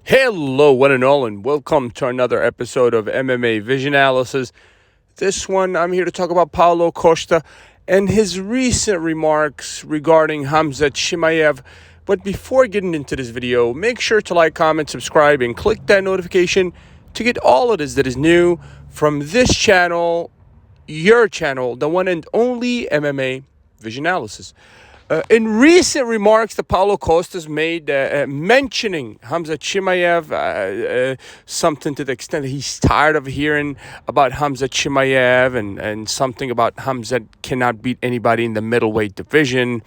Hello, one and all, and welcome to another episode of MMA Vision Analysis. This one, I'm here to talk about Paulo Costa and his recent remarks regarding Khamzat Chimaev. But before getting into this video, make sure to like, comment, subscribe, and click that notification to get all of this that is new from this channel, your channel, the one and only MMA Vision Analysis. In recent remarks that Paulo Costa's made mentioning Khamzat Chimaev, something to the extent that he's tired of hearing about Khamzat Chimaev and something about Khamzat cannot beat anybody in the middleweight division.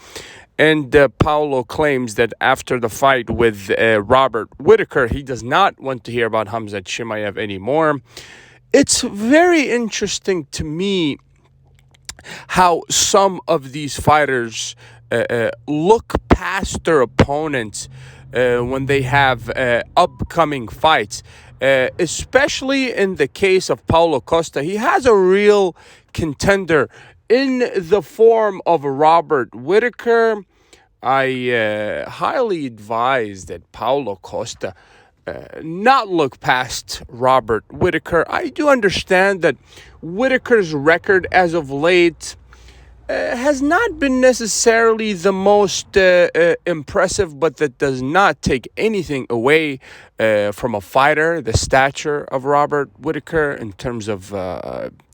And Paulo claims that after the fight with Robert Whittaker, he does not want to hear about Khamzat Chimaev anymore. It's very interesting to me how some of these fighters look past their opponents when they have upcoming fights, especially in the case of Paulo Costa. He has a real contender in the form of Robert Whittaker. I highly advise that Paulo Costa not look past Robert Whittaker. I do understand that Whittaker's record as of late has not been necessarily the most impressive, but that does not take anything away from a fighter, the stature of Robert Whittaker in terms of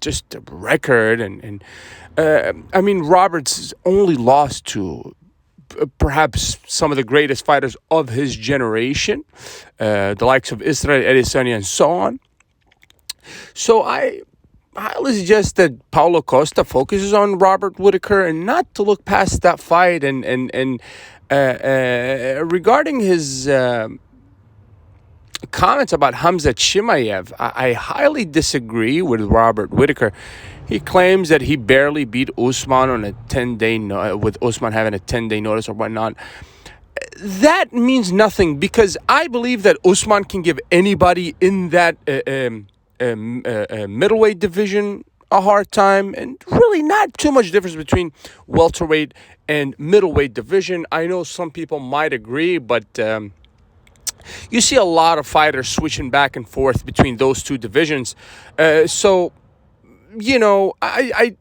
just the record. I mean, Robert's only lost to perhaps some of the greatest fighters of his generation, the likes of Israel Adesanya and so on. So I highly suggest that Paulo Costa focuses on Robert Whittaker and not to look past that fight. And regarding his comments about Khamzat Chimaev, I highly disagree with Robert Whittaker. He claims that he barely beat Usman on a 10-day with Usman having a 10-day notice or whatnot. That means nothing, because I believe that Usman can give anybody in that middleweight division a hard time, and really not too much difference between welterweight and middleweight division. I know some people might agree, but you see a lot of fighters switching back and forth between those two divisions. So, you know, I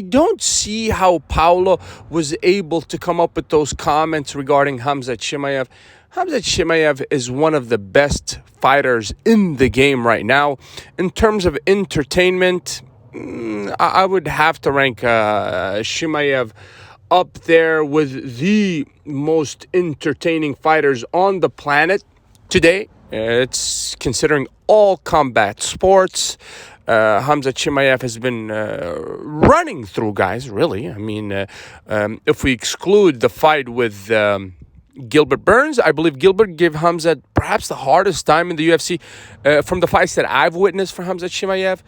don't see how Paulo was able to come up with those comments regarding Khamzat Chimaev. Khamzat Chimaev is one of the best fighters in the game right now. In terms of entertainment, I would have to rank Chimaev up there with the most entertaining fighters on the planet today. It's considering all combat sports. Khamzat Chimaev has been running through guys, really. I mean, if we exclude the fight with Gilbert Burns, I believe Gilbert gave Khamzat perhaps the hardest time in the UFC from the fights that I've witnessed for Khamzat Chimaev.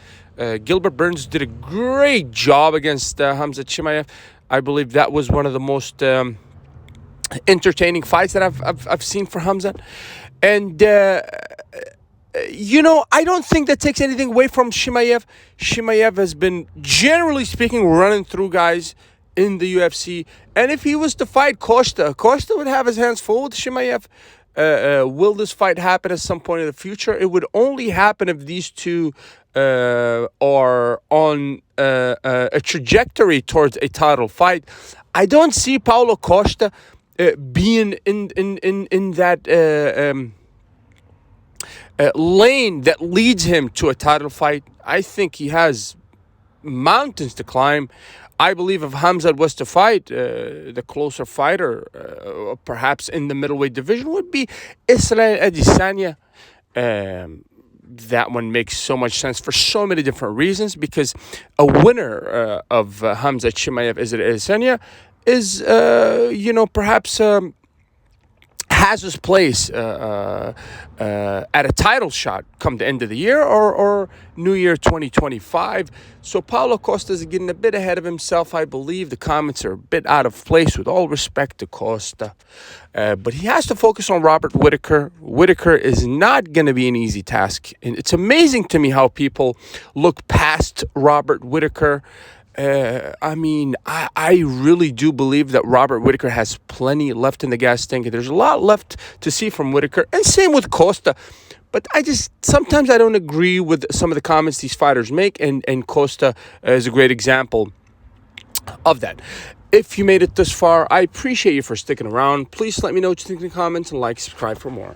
Gilbert Burns did a great job against Khamzat Chimaev. I believe that was one of the most entertaining fights that I've seen for Khamzat. And you know, I don't think that takes anything away from Chimaev. Chimaev has been, generally speaking, running through guys in the UFC. And if he was to fight Costa would have his hands full with Chimaev. Will this fight happen at some point in the future? It would only happen if these two are on a trajectory towards a title fight. I don't see Paulo Costa being in that lane that leads him to a title fight. I think he has mountains to climb. I believe if Khamzat was to fight, the closer fighter, perhaps in the middleweight division, would be Israel Adesanya. That one makes so much sense for so many different reasons, because a winner of Khamzat Chimaev, Israel Adesanya, is, you know, perhaps has his place at a title shot come the end of the year or New Year 2025. So Paulo Costa is getting a bit ahead of himself, I believe. The comments are a bit out of place, with all respect to Costa. But he has to focus on Robert Whittaker. Whittaker is not going to be an easy task. And it's amazing to me how people look past Robert Whittaker. I really do believe that Robert Whittaker has plenty left in the gas tank. There's a lot left to see from Whittaker, and same with Costa. But sometimes I don't agree with some of the comments these fighters make, and Costa is a great example of that. If you made it this far, I appreciate you for sticking around. Please let me know what you think in the comments and subscribe for more.